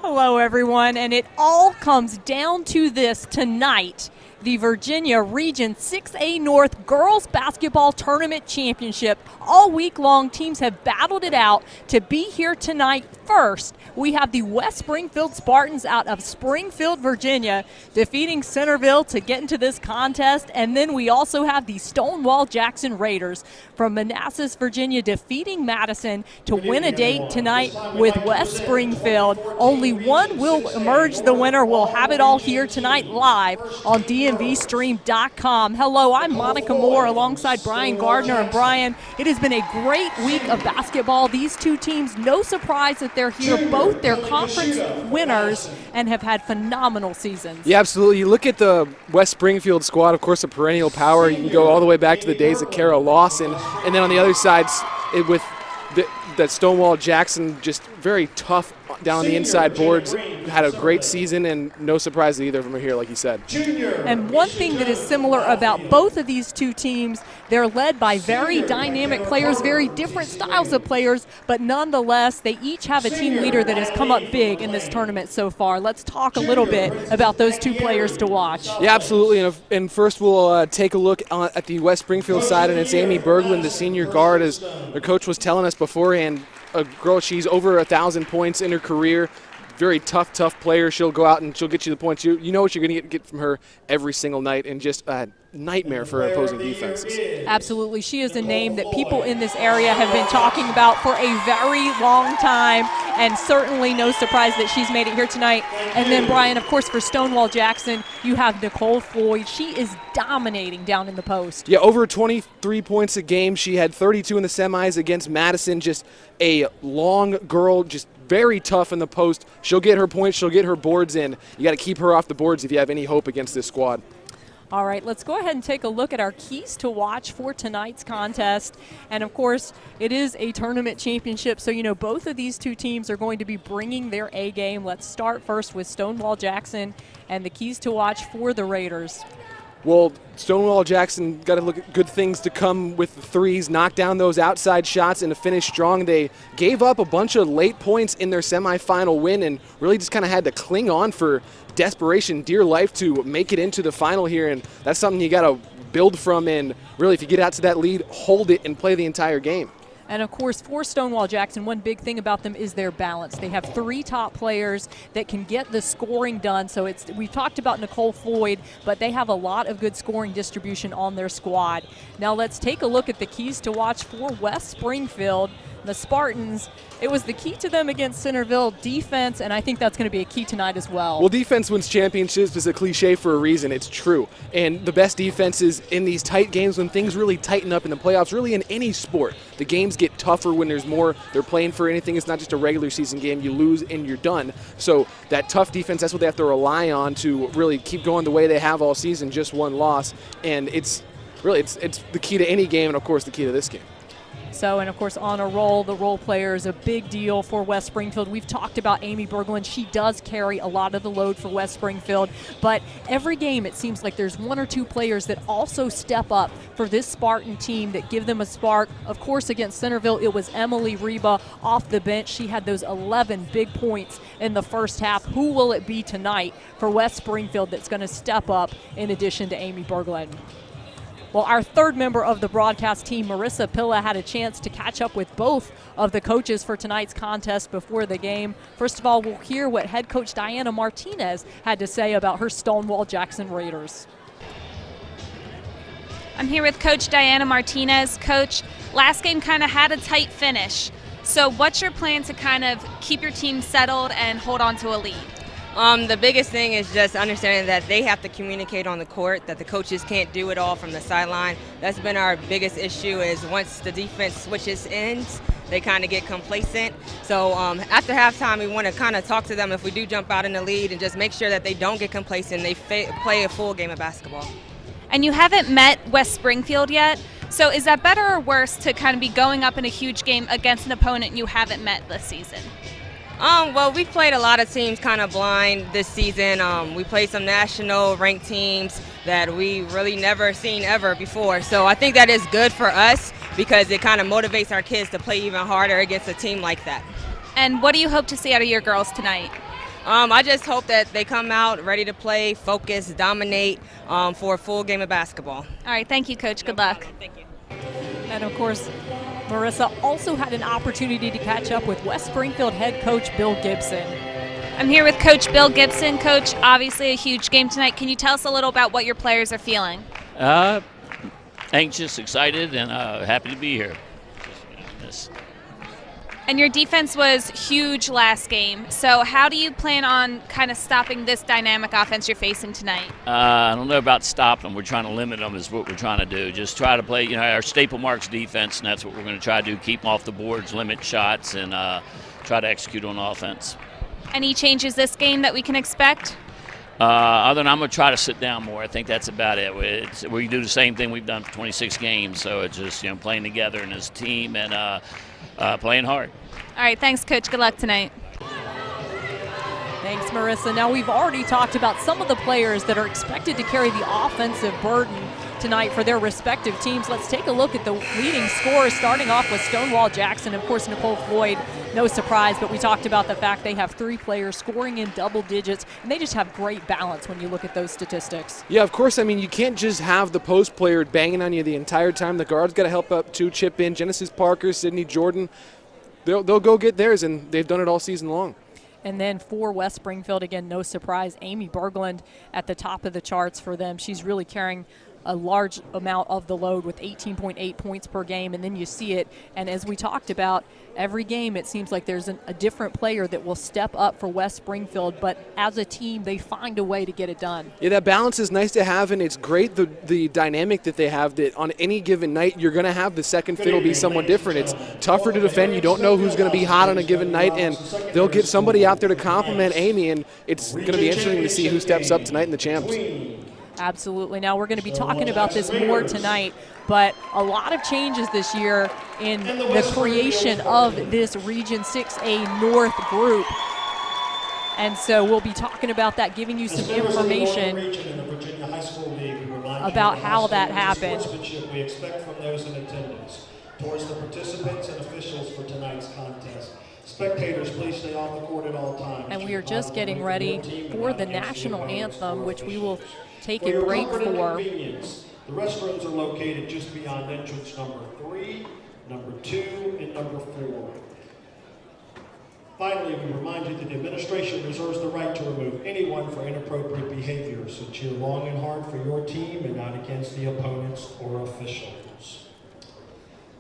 Hello, everyone, and it all comes down to this tonight. The Virginia Region 6A North Girls Basketball Tournament Championship. All week long, teams have battled it out to be here tonight. First, we have the West Springfield Spartans out of Springfield, Virginia, defeating Centerville to get into this contest. And then we also have the Stonewall Jackson Raiders from Manassas, Virginia, defeating Madison to win a date tonight with West Springfield. Only one will emerge the winner. We'll have it all here tonight live on DMVstream.com. Hello, I'm Monica Moore alongside Brian Gardner. And Brian, it has been a great week of basketball. These two teams, no surprise that they're here, both their conference winners, and have had phenomenal seasons. Yeah, absolutely. You look at the West Springfield squad, of course, a perennial power. You can go all the way back to the days of Kara Lawson. And then on the other side, with that Stonewall Jackson, just very tough down on the inside boards, had a great season, and no surprise that either of them are here, like you said. And one thing that is similar about both of these two teams, they're led by very dynamic players, very different styles of players, but nonetheless, they each have a team leader that has come up big in this tournament so far. Let's talk a little bit about those two players to watch. Yeah, absolutely. And first we'll take a look at the West Springfield side, and it's Amy Berglund, the senior guard, as the coach was telling us beforehand. A girl, she's over 1,000 points in her career. Very tough player. She'll go out and she'll get you the points. You know what you're going to get from her every single night, and just a nightmare for opposing defenses. Absolutely. She is a name that people in this area have been talking about for a very long time, and certainly no surprise that she's made it here tonight. And then, Brian, of course, for Stonewall Jackson, you have Nicole Floyd. She is dominating down in the post. Yeah, over 23 points a game. She had 32 in the semis against Madison. Just a long girl, just very tough in the post. She'll get her points. She'll get her boards in. You got to keep her off the boards if you have any hope against this squad. All right, let's go ahead and take a look at our keys to watch for tonight's contest. And, of course, it is a tournament championship, so, you know, both of these two teams are going to be bringing their A game. Let's start first with Stonewall Jackson and the keys to watch for the Raiders. Well, Stonewall Jackson got to look at good things to come with the threes, knock down those outside shots, and to finish strong. They gave up a bunch of late points in their semifinal win and really just kind of had to cling on for desperation, dear life, to make it into the final here. And that's something you got to build from, and really, if you get out to that lead, hold it and play the entire game. And, of course, for Stonewall Jackson, one big thing about them is their balance. They have three top players that can get the scoring done. So we've talked about Nicole Floyd, but they have a lot of good scoring distribution on their squad. Now let's take a look at the keys to watch for West Springfield. The Spartans, it was the key to them against Centerville, defense, and I think that's going to be a key tonight as well. Well, defense wins championships is a cliche for a reason. It's true. And the best defenses in these tight games, when things really tighten up in the playoffs, really in any sport, the games get tougher when there's more. They're playing for anything. It's not just a regular season game. You lose and you're done. So that tough defense, that's what they have to rely on to really keep going the way they have all season, just one loss. And it's really, it's the key to any game, and, of course, the key to this game. So, and of course, on a roll, the role player is a big deal for West Springfield. We've talked about Amy Berglund. She does carry a lot of the load for West Springfield. But every game, it seems like there's one or two players that also step up for this Spartan team that give them a spark. Of course, against Centerville, it was Emily Reba off the bench. She had those 11 big points in the first half. Who will it be tonight for West Springfield that's going to step up in addition to Amy Berglund? Well, our third member of the broadcast team, Marissa Pilla, had a chance to catch up with both of the coaches for tonight's contest before the game. First of all, we'll hear what head coach Diana Martinez had to say about her Stonewall Jackson Raiders. I'm here with Coach Diana Martinez. Coach, last game kind of had a tight finish. So what's your plan to kind of keep your team settled and hold on to a lead? The biggest thing is just understanding that they have to communicate on the court, that the coaches can't do it all from the sideline. That's been our biggest issue, is once the defense switches ends, they kind of get complacent. So after halftime, we want to kind of talk to them if we do jump out in the lead and just make sure that they don't get complacent. They play a full game of basketball. And you haven't met West Springfield yet. So is that better or worse to kind of be going up in a huge game against an opponent you haven't met this season? Well, we've played a lot of teams kind of blind this season. We played some national ranked teams that we really never seen ever before. So I think that is good for us because it kind of motivates our kids to play even harder against a team like that. And what do you hope to see out of your girls tonight? I just hope that they come out ready to play, focus, dominate for a full game of basketball. All right, thank you, Coach. Good luck. Thank you. And of course, Marissa also had an opportunity to catch up with West Springfield head coach Bill Gibson. I'm here with Coach Bill Gibson. Coach, obviously a huge game tonight. Can you tell us a little about what your players are feeling? Anxious, excited, and happy to be here. And your defense was huge last game. So how do you plan on kind of stopping this dynamic offense you're facing tonight? I don't know about stopping them. We're trying to limit them is what we're trying to do. Just try to play, our staple marks defense, and that's what we're going to try to do, keep them off the boards, limit shots, and try to execute on offense. Any changes this game that we can expect? Other than I'm going to try to sit down more. I think that's about it. We do the same thing we've done for 26 games, so it's just playing together and as a team and playing hard. All right, thanks, Coach. Good luck tonight. Thanks, Marissa. Now, we've already talked about some of the players that are expected to carry the offensive burden tonight for their respective teams. Let's take a look at the leading scorers, starting off with Stonewall Jackson. Of course, Nicole Floyd, no surprise, but we talked about the fact they have 3 players scoring in double digits, and they just have great balance when you look at those statistics. Yeah, of course. I mean, you can't just have the post player banging on you the entire time. The guard's got to help up too, chip in. Genesis Parker, Sydney Jordan, they'll go get theirs, and they've done it all season long. And then for West Springfield, again, no surprise, Amy Berglund at the top of the charts for them. She's really carrying a large amount of the load with 18.8 points per game, and then you see it. And as we talked about, every game it seems like there's a different player that will step up for West Springfield, but as a team, they find a way to get it done. Yeah, that balance is nice to have, and it's great the dynamic that they have, that on any given night you're going to have the second fiddle be someone different. It's tougher to defend. You don't know who's going to be hot on a given night, and they'll get somebody out there to compliment Amy, and it's going to be interesting to see who steps up tonight in the champs. Absolutely. Now, we're going to be talking about this more tonight, but a lot of changes this year in the creation of this Region 6A North group. And so we'll be talking about that, giving you some information about how that happened. We expect from those in attendance towards the participants and officials for tonight's contest. Spectators, please stay on the court at all times. And we are just getting ready for the national anthem, which we will take a break for. The restrooms are located just beyond entrance number 3, number 2, and number 4. Finally, we remind you that the administration reserves the right to remove anyone for inappropriate behavior, so cheer long and hard for your team and not against the opponents or officials.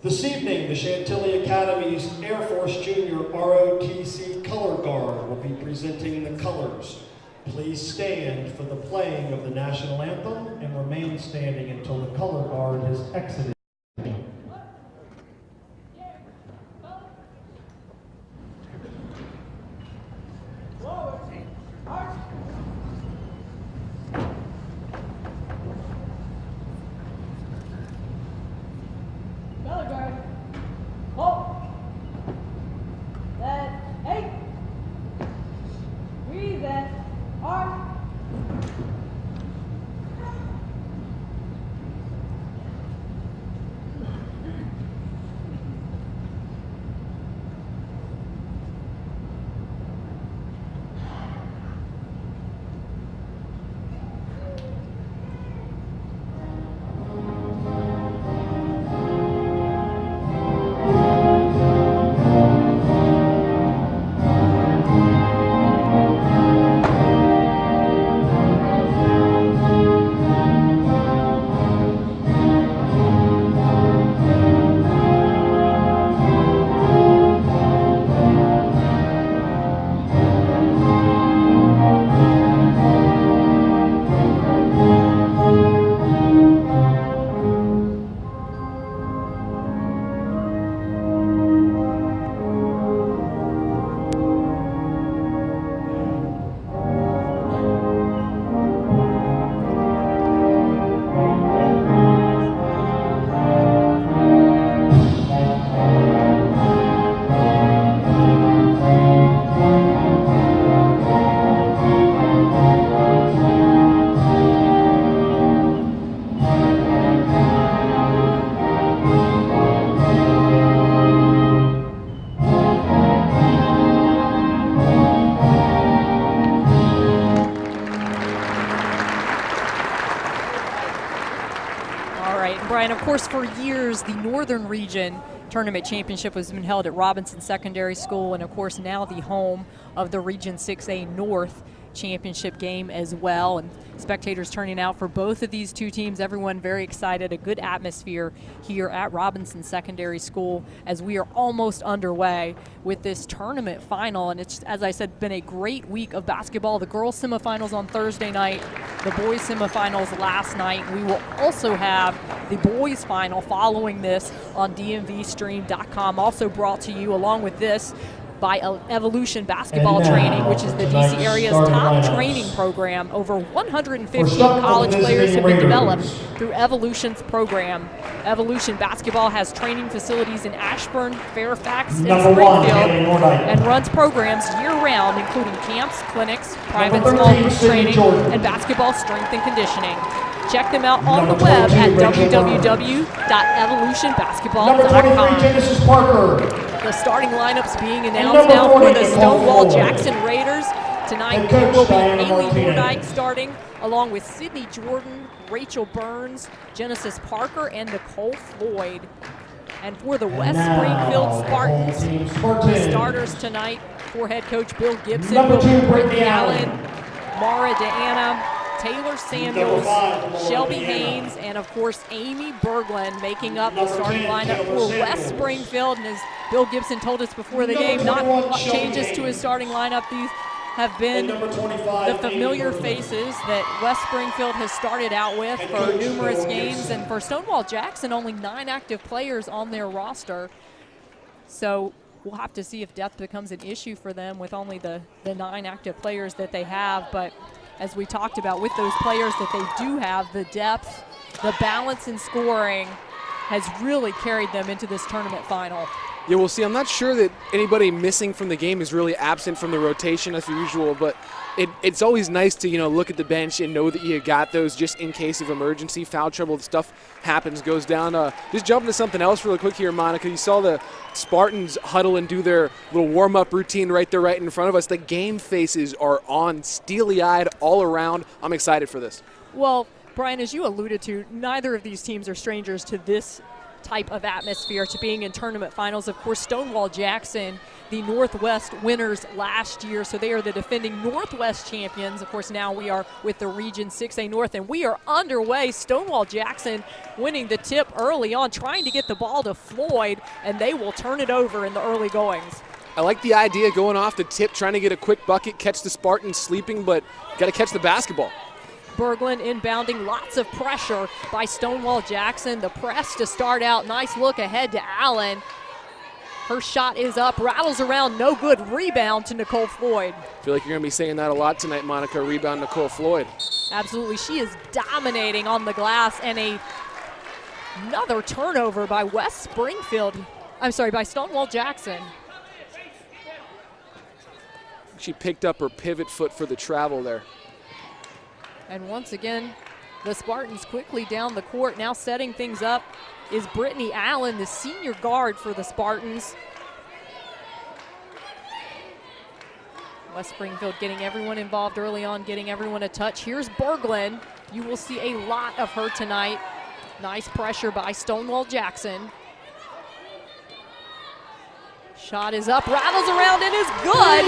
This evening, the Chantilly Academy's Air Force Junior ROTC Color Guard will be presenting the colors. Please stand for the playing of the national anthem and remain standing until the color guard has exited. Color guard. Hold. Set. 8. Breathe in. Arm. Brian. Of course, for years, the Northern Region Tournament Championship has been held at Robinson Secondary School, and of course now the home of the Region 6A North Championship game as well. And spectators turning out for both of these two teams. Everyone very excited. A good atmosphere here at Robinson Secondary School as we are almost underway with this tournament final. And it's, as I said, been a great week of basketball. The girls semifinals on Thursday night, the boys semifinals last night. We will also have the boys final following this on dmvstream.com. Also brought to you along with this by Evolution Basketball Training, which is the DC area's top training program. Over 115 college players have been developed through Evolution's program. Evolution Basketball has training facilities in Ashburn, Fairfax, and Springfield, and runs programs year-round, including camps, clinics, private small group training, and basketball strength and conditioning. Check them out on the web at www.evolutionbasketball.com. The starting lineups being announced now for the Stonewall Jackson Raiders. Tonight it will be Haley Mordyke starting, along with Sydney Jordan, Rachel Burns, Genesis Parker, and Nicole Floyd. And for the West Springfield Spartans, the starters tonight for head coach Bill Gibson will be Brittany Allen, Mara Deanna, Taylor Samuels, Shelby Haynes, and of course Amy Berglund making up the starting lineup for West Springfield. And as Bill Gibson told us before the game, not much changes to his starting lineup. These have been the familiar faces that West Springfield has started out with for numerous games. And for Stonewall Jackson, only 9 active players on their roster. So we'll have to see if depth becomes an issue for them with only the 9 active players that they have. But as we talked about, with those players that they do have, the depth, the balance in scoring has really carried them into this tournament final. Yeah, we'll see. I'm not sure that anybody missing from the game is really absent from the rotation as usual, but it's always nice to, look at the bench and know that you got those just in case of emergency, foul trouble, stuff happens, goes down. Just jumping to something else really quick here, Monica. You saw the Spartans huddle and do their little warm-up routine right there right in front of us. The game faces are on, steely-eyed all around. I'm excited for this. Well, Brian, as you alluded to, neither of these teams are strangers to this type of atmosphere, to being in tournament finals. Of course, Stonewall Jackson, the Northwest winners last year, so they are the defending Northwest champions. Of course, now we are with the Region 6A North, and we are underway. Stonewall Jackson winning the tip early on, trying to get the ball to Floyd, and they will turn it over in the early goings. I like the idea going off the tip, trying to get a quick bucket, catch the Spartans sleeping, but got to catch the basketball. Berglund inbounding, lots of pressure by Stonewall Jackson. The press to start out, nice look ahead to Allen. Her shot is up, rattles around, no good. Rebound to Nicole Floyd. I feel like you're going to be saying that a lot tonight, Monica. Rebound Nicole Floyd. Absolutely, she is dominating on the glass, and another turnover by West Springfield. I'm sorry, by Stonewall Jackson. She picked up her pivot foot for the travel there. And once again, the Spartans quickly down the court. Now setting things up is Brittany Allen, the senior guard for the Spartans. West Springfield getting everyone involved early on, getting everyone a touch. Here's Berglund. You will see a lot of her tonight. Nice pressure by Stonewall Jackson. Shot is up, rattles around, and is good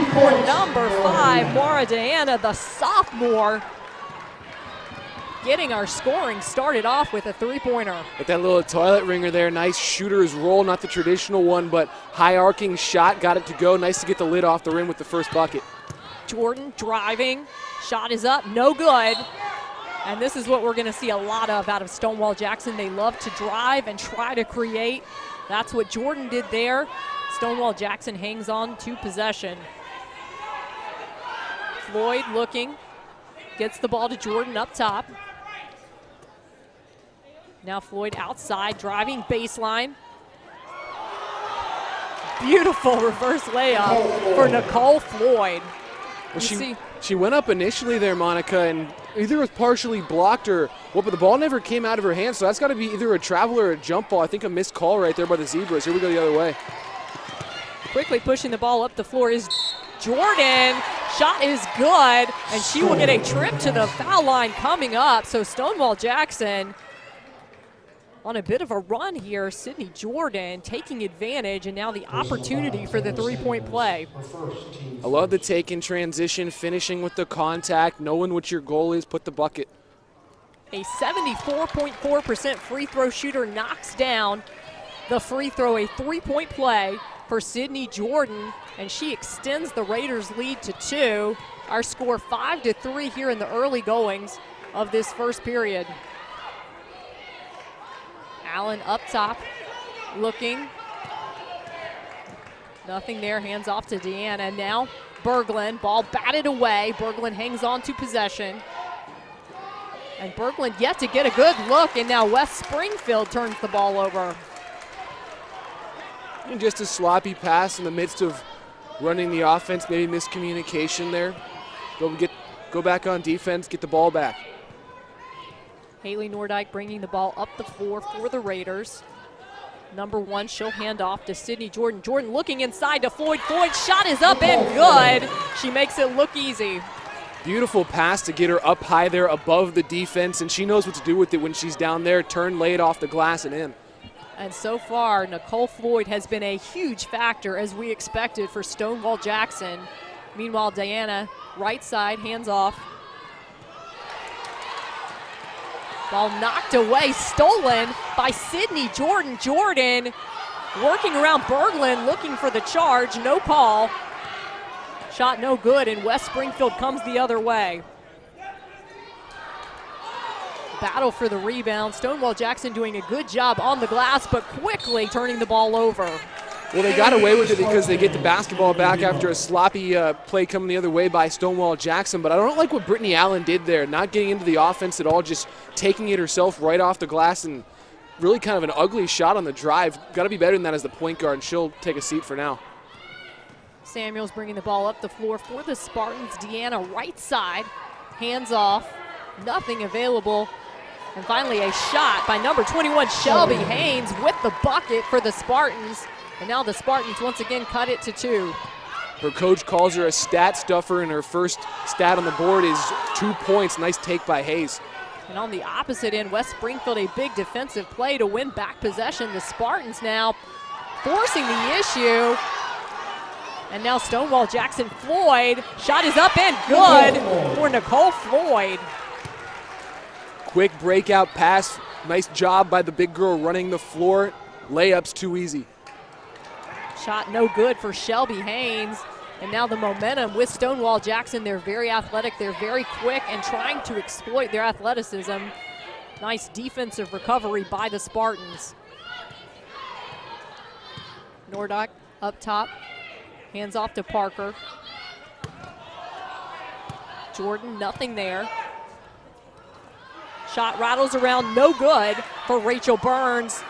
for number 5, Mara Diana, the sophomore. Getting our scoring started off with a three-pointer. With that little toilet ringer there, nice shooter's roll, not the traditional one, but high arcing shot, got it to go. Nice to get the lid off the rim with the first bucket. Jordan driving, shot is up, no good. And this is what we're gonna see a lot of out of Stonewall Jackson. They love to drive and try to create. That's what Jordan did there. Stonewall Jackson hangs on to possession. Floyd looking, gets the ball to Jordan up top. Now Floyd outside, driving baseline. Beautiful reverse layup for Nicole Floyd. Well, she went up initially there, Monica, and either was partially blocked or but the ball never came out of her hands, so that's got to be either a travel or a jump ball. I think a missed call right there by the Zebras. Here we go the other way. Quickly pushing the ball up the floor is Jordan. Shot is good, and she will get a trip to the foul line coming up. So Stonewall Jackson on a bit of a run here. Sydney Jordan taking advantage, and now the opportunity for the three-point play. I love the take in transition, finishing with the contact, knowing what your goal is, put the bucket. A 74.4% free throw shooter knocks down the free throw, a three-point play for Sydney Jordan, and she extends the Raiders' lead to 2. Our score 5-3 here in the early goings of this first period. Allen up top, looking. Nothing there, hands off to Deanna. Now Berglund, ball batted away. Berglund hangs on to possession. And Berglund yet to get a good look, and now West Springfield turns the ball over. And just a sloppy pass in the midst of running the offense, maybe miscommunication there. Go back on defense, get the ball back. Haley Nordyke bringing the ball up the floor for the Raiders. Number 1, she'll hand off to Sydney Jordan. Jordan looking inside to Floyd. Floyd's shot is up and good. She makes it look easy. Beautiful pass to get her up high there above the defense, and she knows what to do with it when she's down there. Turn, lay it off the glass and in. And so far, Nicole Floyd has been a huge factor, as we expected, for Stonewall Jackson. Meanwhile, Diana, right side, hands off. Ball knocked away, stolen by Sydney Jordan. Jordan working around Berglund, looking for the charge, no call. Shot no good, and West Springfield comes the other way. Battle for the rebound. Stonewall Jackson doing a good job on the glass, but quickly turning the ball over. Well, they got away with it because they get the basketball back after a sloppy play coming the other way by Stonewall Jackson. But I don't like what Brittany Allen did there, not getting into the offense at all, just taking it herself right off the glass, and really kind of an ugly shot on the drive. Got to be better than that as the point guard, and she'll take a seat for now. Samuels bringing the ball up the floor for the Spartans. Deanna right side, hands off, nothing available. And finally a shot by number 21, Shelby Haynes, with the bucket for the Spartans. And now the Spartans once again cut it to 2. Her coach calls her a stat stuffer, and her first stat on the board is 2 points. Nice take by Hayes. And on the opposite end, West Springfield, a big defensive play to win back possession. The Spartans now forcing the issue. And now Stonewall Jackson Floyd, shot is up and good for Nicole Floyd. Quick breakout pass. Nice job by the big girl running the floor. Layups too easy. Shot no good for Shelby Haynes. And now the momentum with Stonewall Jackson. They're very athletic, they're very quick, and trying to exploit their athleticism. Nice defensive recovery by the Spartans. Nordyke up top, hands off to Parker. Jordan, nothing there. Shot rattles around, no good for Rachel Burns.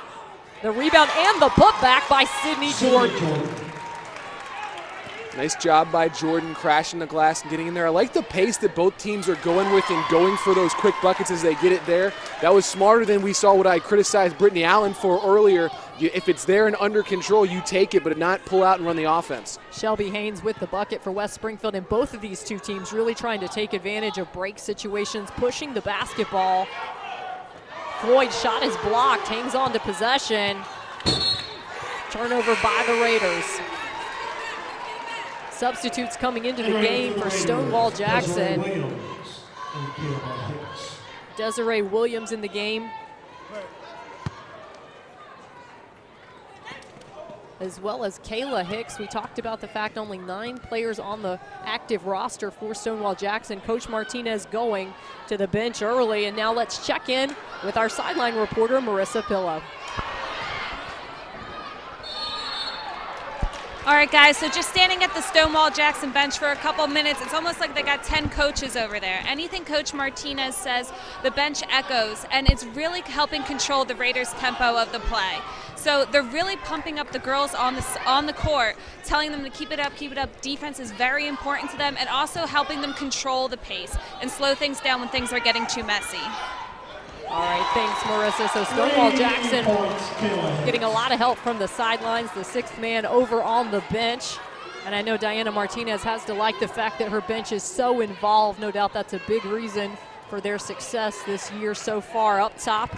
The rebound and the putback by Sydney Jordan. Nice job by Jordan, crashing the glass and getting in there. I like the pace that both teams are going with and going for those quick buckets as they get it there. That was smarter than we saw what I criticized Brittany Allen for earlier. If it's there and under control, you take it, but not pull out and run the offense. Shelby Haynes with the bucket for West Springfield, and both of these two teams really trying to take advantage of break situations, pushing the basketball. Floyd's shot is blocked, hangs on to possession. Turnover by the Raiders. Substitutes coming into the game for Stonewall Jackson. Desiree Williams in the game, as well as Kayla Hicks. We talked about the fact only 9 players on the active roster for Stonewall Jackson. Coach Martinez going to the bench early, and now let's check in with our sideline reporter, Marissa Pillow. All right, guys, so just standing at the Stonewall Jackson bench for a couple minutes, it's almost like they got 10 coaches over there. Anything Coach Martinez says, the bench echoes, and it's really helping control the Raiders' tempo of the play. So they're really pumping up the girls on the court, telling them to keep it up, keep it up. Defense is very important to them, and also helping them control the pace and slow things down when things are getting too messy. All right, thanks, Marissa. So Stonewall Jackson getting a lot of help from the sidelines, the 6th man over on the bench. And I know Diana Martinez has to like the fact that her bench is so involved. No doubt that's a big reason for their success this year so far. Up top,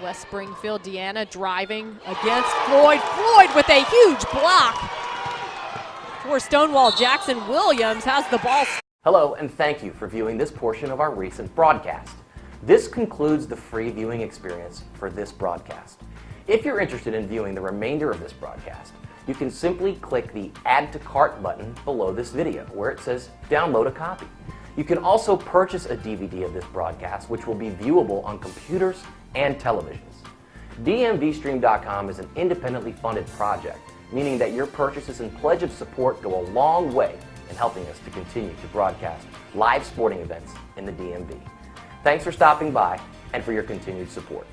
West Springfield, Deanna driving against Floyd. Floyd with a huge block for Stonewall Jackson. Williams has the ball. Hello, and thank you for viewing this portion of our recent broadcast. This concludes the free viewing experience for this broadcast. If you're interested in viewing the remainder of this broadcast, you can simply click the Add to Cart button below this video where it says Download a Copy. You can also purchase a DVD of this broadcast, which will be viewable on computers and televisions. DMVstream.com is an independently funded project, meaning that your purchases and pledge of support go a long way in helping us to continue to broadcast live sporting events in the DMV. Thanks for stopping by and for your continued support.